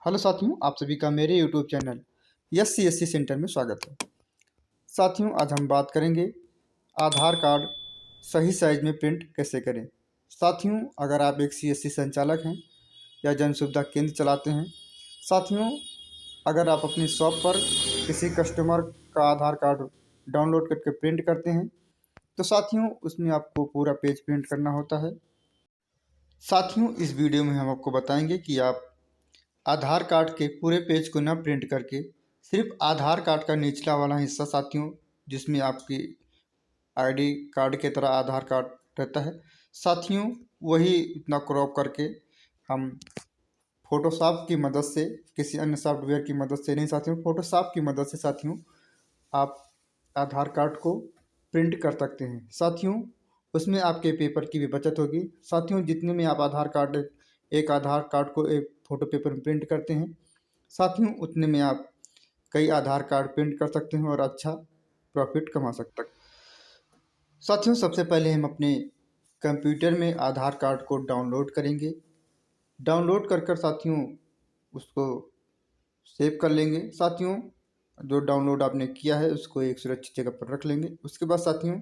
Hello साथियों, आप सभी का मेरे यूट्यूब चैनल SC सेंटर में स्वागत है। साथियों, आज हम बात करेंगे आधार कार्ड सही साइज में प्रिंट कैसे करें। साथियों, अगर आप एक CSC संचालक हैं या जन सुविधा केंद्र चलाते हैं, साथियों अगर आप अपनी शॉप पर किसी कस्टमर का आधार कार्ड डाउनलोड करके प्रिंट करते हैं तो साथियों उसमें आपको पूरा पेज प्रिंट करना होता है। साथियों, इस वीडियो में हम आपको बताएंगे कि आप आधार कार्ड के पूरे पेज को न प्रिंट करके सिर्फ आधार कार्ड का निचला वाला हिस्सा साथियों, जिसमें आपकी आईडी कार्ड की तरह आधार कार्ड रहता है साथियों, वही इतना क्रॉप करके हम फोटोशॉप की मदद से, किसी अन्य सॉफ्टवेयर की मदद से नहीं साथियों, फोटोशॉप की मदद से साथियों आप आधार कार्ड को प्रिंट कर सकते हैं। साथियों, उसमें आपके पेपर की भी बचत होगी। साथियों, जितने में आप एक आधार कार्ड को एक फ़ोटो पेपर में प्रिंट करते हैं साथियों, उतने में आप कई आधार कार्ड प्रिंट कर सकते हैं और अच्छा प्रॉफिट कमा सकते हैं। साथियों, सबसे पहले हम अपने कंप्यूटर में आधार कार्ड को डाउनलोड करेंगे। डाउनलोड कर साथियों उसको सेव कर लेंगे। साथियों, जो डाउनलोड आपने किया है उसको एक सुरक्षित जगह पर रख लेंगे। उसके बाद साथियों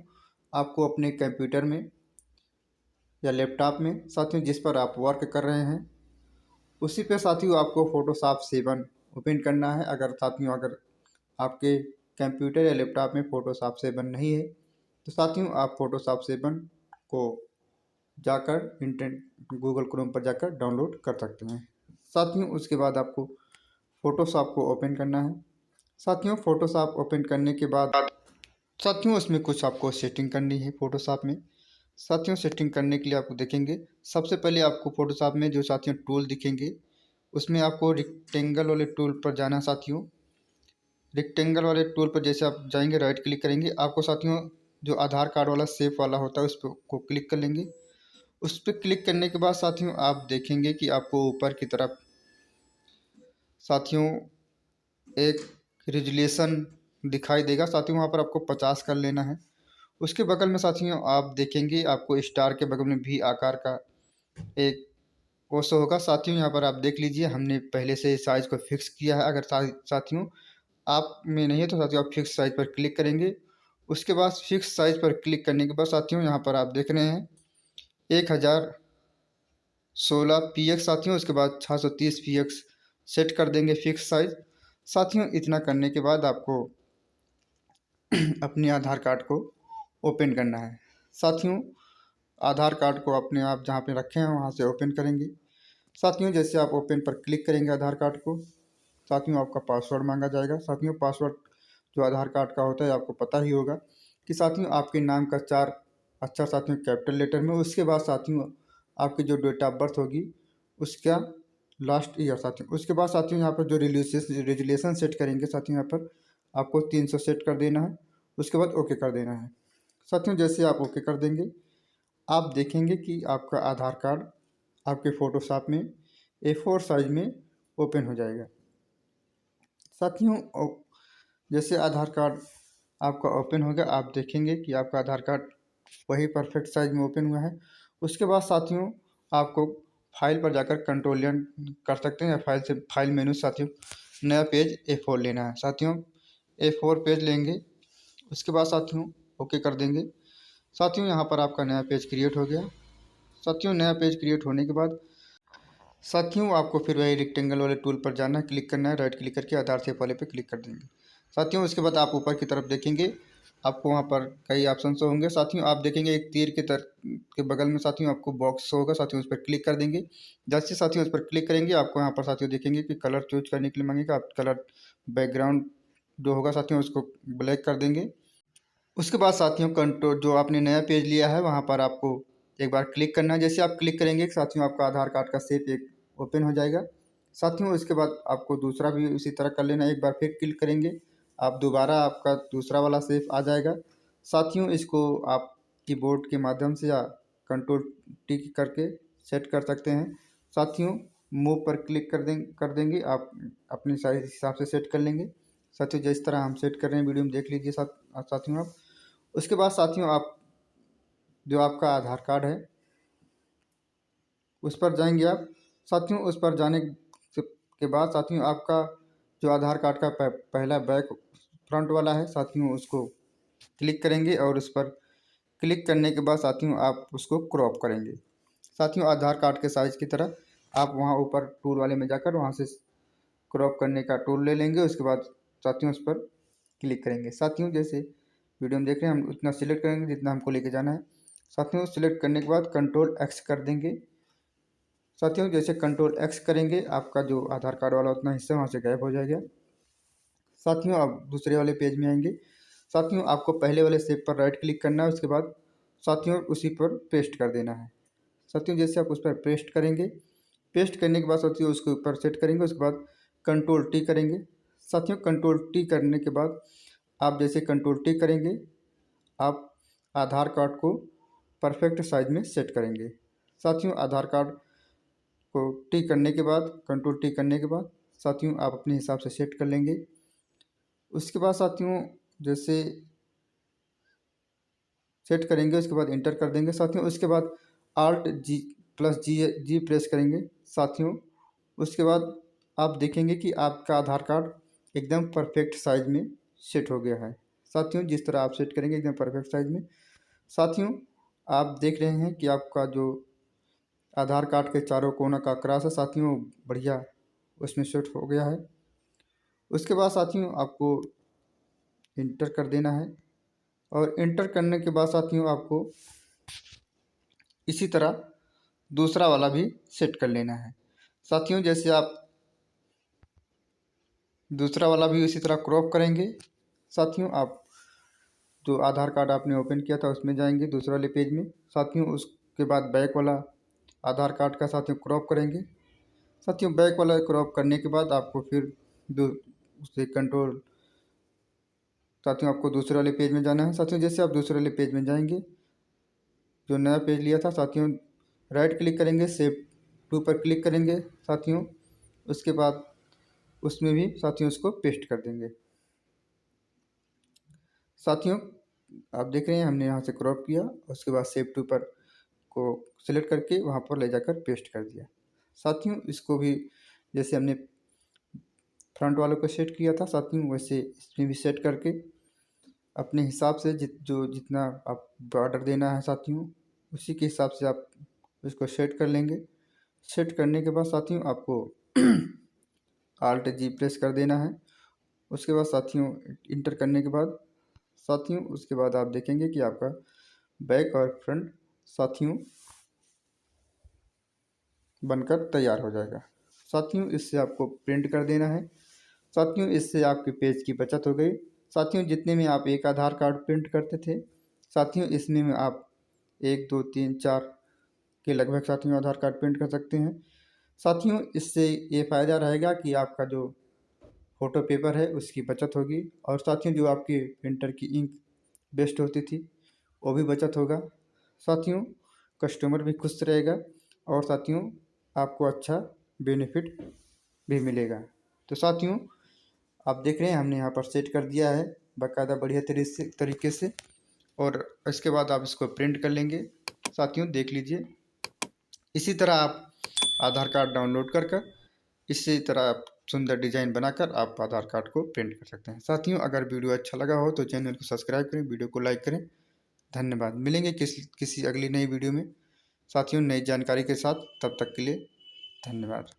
आपको अपने कंप्यूटर में या लैपटॉप में साथियों जिस पर आप वर्क कर रहे हैं उसी पे साथियों आपको फोटोशॉप 7 ओपन करना है। अगर आपके कंप्यूटर या लैपटॉप में फोटोशॉप 7 नहीं है तो साथियों आप फोटोशॉप 7 को जाकर इंटरनेट गूगल क्रोम पर जाकर डाउनलोड कर सकते हैं। साथियों, उसके बाद आपको फोटोशॉप को ओपन करना है। साथियों, फोटोशॉप ओपन करने के बाद साथियों उसमें कुछ आपको सेटिंग करनी है फोटोशॉप में। साथियों, सेटिंग करने के लिए आपको देखेंगे, सबसे पहले आपको फोटोशॉप में जो साथियों टूल दिखेंगे उसमें आपको रेक्टेंगल वाले टूल पर जाना। साथियों, रेक्टेंगल वाले टूल पर जैसे आप जाएंगे राइट क्लिक करेंगे, आपको साथियों जो आधार कार्ड वाला शेप वाला होता है उस पर को क्लिक कर लेंगे। उस पर क्लिक करने के बाद साथियों आप देखेंगे कि आपको ऊपर की तरफ साथियों एक रेजुलेशन दिखाई देगा। साथियों वहाँ पर आपको 50 कर लेना है। उसके बगल में साथियों आप देखेंगे आपको स्टार के बगल में भी आकार का एक कोशो होगा। साथियों यहाँ पर आप देख लीजिए, हमने पहले से साइज़ को फिक्स किया है। अगर साथियों आप में नहीं है तो साथियों आप फिक्स साइज़ पर क्लिक करेंगे। उसके बाद फिक्स साइज़ पर क्लिक करने के बाद साथियों यहाँ पर आप देख रहे हैं 1016 px साथियों, उसके बाद 630 px सेट कर देंगे फिक्स साइज़। साथियों इतना करने के बाद आपको अपने आधार कार्ड को ओपन करना है। साथियों आधार कार्ड को अपने आप जहाँ पे रखे हैं वहाँ से ओपन करेंगे। साथियों जैसे आप ओपन पर क्लिक करेंगे आधार कार्ड को, साथियों आपका पासवर्ड मांगा जाएगा। साथियों पासवर्ड जो आधार कार्ड का होता है आपको पता ही होगा कि साथियों आपके नाम का 4 अक्षर साथियों कैपिटल लेटर में, उसके बाद साथियों आपकी जो डेट ऑफ बर्थ होगी उसका लास्ट ईयर। साथियों उसके बाद साथियों यहाँ पर जो रेजुलेशन सेट करेंगे साथियों यहाँ पर आपको 300 सेट कर देना है। उसके बाद ओके कर देना है। साथियों जैसे आप ओके कर देंगे आप देखेंगे कि आपका आधार कार्ड आपके फ़ोटोशॉप में A4 साइज में ओपन हो जाएगा। साथियों जैसे आधार कार्ड आपका ओपन होगा आप देखेंगे कि आपका आधार कार्ड वही परफेक्ट साइज में ओपन हुआ है। उसके बाद साथियों आपको फाइल पर जाकर कंट्रोल एन कर सकते हैं या फाइल मेनू साथियों नया पेज A4 लेना है। साथियों A4 पेज लेंगे, उसके बाद साथियों ओके कर देंगे। साथियों यहाँ पर आपका नया पेज क्रिएट हो गया। साथियों नया पेज क्रिएट होने के बाद साथियों आपको फिर वही रेक्टेंगल वाले टूल पर जाना है, क्लिक करना है, राइट क्लिक करके आधार शेप वाले पे क्लिक कर देंगे। साथियों उसके बाद आप ऊपर की तरफ देखेंगे आपको वहाँ पर कई ऑप्शन होंगे। साथियों आप देखेंगे एक तीर के बगल में साथियों आपको बॉक्स होगा। साथियों उस पर क्लिक कर देंगे। जैसे साथियों उस पर क्लिक करेंगे आपको यहाँ पर साथियों देखेंगे कि कलर चूज करने के लिए मांगेगा। आप कलर बैकग्राउंड जो होगा साथियों उसको ब्लैक कर देंगे। उसके बाद साथियों कंट्रोल जो आपने नया पेज लिया है वहाँ पर आपको एक बार क्लिक करना है। जैसे आप क्लिक करेंगे साथियों आपका आधार कार्ड का शेप एक ओपन हो जाएगा। साथियों उसके बाद आपको दूसरा भी उसी तरह कर लेना है। एक बार फिर क्लिक करेंगे आप दोबारा आपका दूसरा वाला शेप आ जाएगा। साथियों इसको आप कीबोर्ड के माध्यम से या कंट्रोल टी करके सेट कर सकते हैं। साथियों मूव पर क्लिक कर देंगे आप अपने साइज हिसाब से सेट कर लेंगे। साथियों जिस तरह हम सेट कर रहे हैं वीडियो में देख लीजिए साथियों आप। उसके बाद साथियों आप जो आपका आधार कार्ड है उस पर जाएंगे आप। साथियों उस पर जाने के बाद साथियों आपका जो आधार कार्ड का पहला बैक फ्रंट वाला है साथियों, उसको क्लिक करेंगे और उस पर क्लिक करने के बाद साथियों आप उसको क्रॉप करेंगे। साथियों आधार कार्ड के साइज़ की तरह आप वहां ऊपर टूल वाले में जाकर वहां से क्रॉप करने का टूल ले लेंगे। उसके बाद साथियों उस पर क्लिक करेंगे। साथियों जैसे वीडियो में देख रहे हैं हम उतना सिलेक्ट करेंगे जितना हमको लेके जाना है। साथियों सिलेक्ट करने के बाद कंट्रोल एक्स कर देंगे। साथियों जैसे कंट्रोल एक्स करेंगे आपका जो आधार कार्ड वाला उतना हिस्सा वहाँ से गायब हो जाएगा। साथियों आप दूसरे वाले पेज में आएंगे। साथियों आपको पहले वाले सेप पर राइट क्लिक करना है, उसके बाद साथियों उसी पर पेस्ट कर देना है। साथियों जैसे आप उस पर पेस्ट करेंगे, पेस्ट करने के बाद साथियों उसके ऊपर सेट करेंगे। उसके बाद कंट्रोल टी करेंगे। साथियों कंट्रोल टी करने के बाद आप जैसे कंट्रोल टी करेंगे आप आधार कार्ड को परफेक्ट साइज में सेट करेंगे। साथियों आधार कार्ड को टी करने के बाद कंट्रोल टी करने के बाद साथियों आप अपने हिसाब से सेट कर लेंगे। उसके बाद साथियों जैसे सेट करेंगे उसके बाद इंटर कर देंगे। साथियों उसके बाद आल्ट जी प्लस जी प्रेस करेंगे। साथियों उसके बाद आप देखेंगे कि आपका आधार कार्ड एकदम परफेक्ट साइज में सेट हो गया है। साथियों जिस तरह आप सेट करेंगे एकदम परफेक्ट साइज में। साथियों आप देख रहे हैं कि आपका जो आधार कार्ड के चारों कोना का क्रॉस है साथियों बढ़िया उसमें सेट हो गया है। उसके बाद साथियों आपको इंटर कर देना है और इंटर करने के बाद साथियों आपको इसी तरह दूसरा वाला भी सेट कर लेना है। साथियों जैसे आप दूसरा वाला भी इसी तरह क्रॉप करेंगे। साथियों आप जो आधार कार्ड आपने ओपन किया था उसमें जाएंगे दूसरे वाले पेज में। साथियों उसके बाद बैक वाला आधार कार्ड का साथियों क्रॉप करेंगे। साथियों बैक वाला क्रॉप करने के बाद आपको फिर उसे कंट्रोल साथियों आपको दूसरे वाले पेज में जाना है। साथियों जैसे आप दूसरे वाले पेज में जाएंगे जो नया पेज लिया था साथियों राइट क्लिक करेंगे, सेव टू पर क्लिक करेंगे। साथियों उसके बाद उसमें भी साथियों उसको पेस्ट कर देंगे। साथियों आप देख रहे हैं हमने यहाँ से क्रॉप किया, उसके बाद सेव टू पर को सिलेक्ट करके वहाँ पर ले जाकर पेस्ट कर दिया। साथियों इसको भी जैसे हमने फ्रंट वालों को सेट किया था साथियों वैसे इसमें भी सेट करके अपने हिसाब से जितना आप बॉर्डर देना है साथियों उसी के हिसाब से आप इसको सेट कर लेंगे। सेट करने के बाद साथियों आपको आल्ट जी प्रेस कर देना है। उसके बाद साथियों इंटर करने के बाद साथियों उसके बाद आप देखेंगे कि आपका बैक और फ्रंट साथियों बनकर तैयार हो जाएगा। साथियों इससे आपको प्रिंट कर देना है। साथियों इससे आपके पेज की बचत हो गई। साथियों जितने में आप एक आधार कार्ड प्रिंट करते थे साथियों इसमें में आप 1 2 3 4 के लगभग साथियों आधार कार्ड प्रिंट कर सकते हैं। साथियों इससे ये फ़ायदा रहेगा कि आपका जो फ़ोटो पेपर है उसकी बचत होगी और साथियों जो आपकी प्रिंटर की इंक वेस्ट होती थी वो भी बचत होगा। साथियों कस्टमर भी खुश रहेगा और साथियों आपको अच्छा बेनिफिट भी मिलेगा। तो साथियों आप देख रहे हैं हमने यहाँ पर सेट कर दिया है बाकायदा बढ़िया तरीके से और इसके बाद आप इसको प्रिंट कर लेंगे। साथियों देख लीजिए इसी तरह आप आधार कार्ड डाउनलोड कर इसी तरह आप सुंदर डिजाइन बनाकर आप आधार कार्ड को प्रिंट कर सकते हैं। साथियों अगर वीडियो अच्छा लगा हो तो चैनल को सब्सक्राइब करें, वीडियो को लाइक करें। धन्यवाद। मिलेंगे किसी अगली नई वीडियो में साथियों नई जानकारी के साथ। तब तक के लिए धन्यवाद।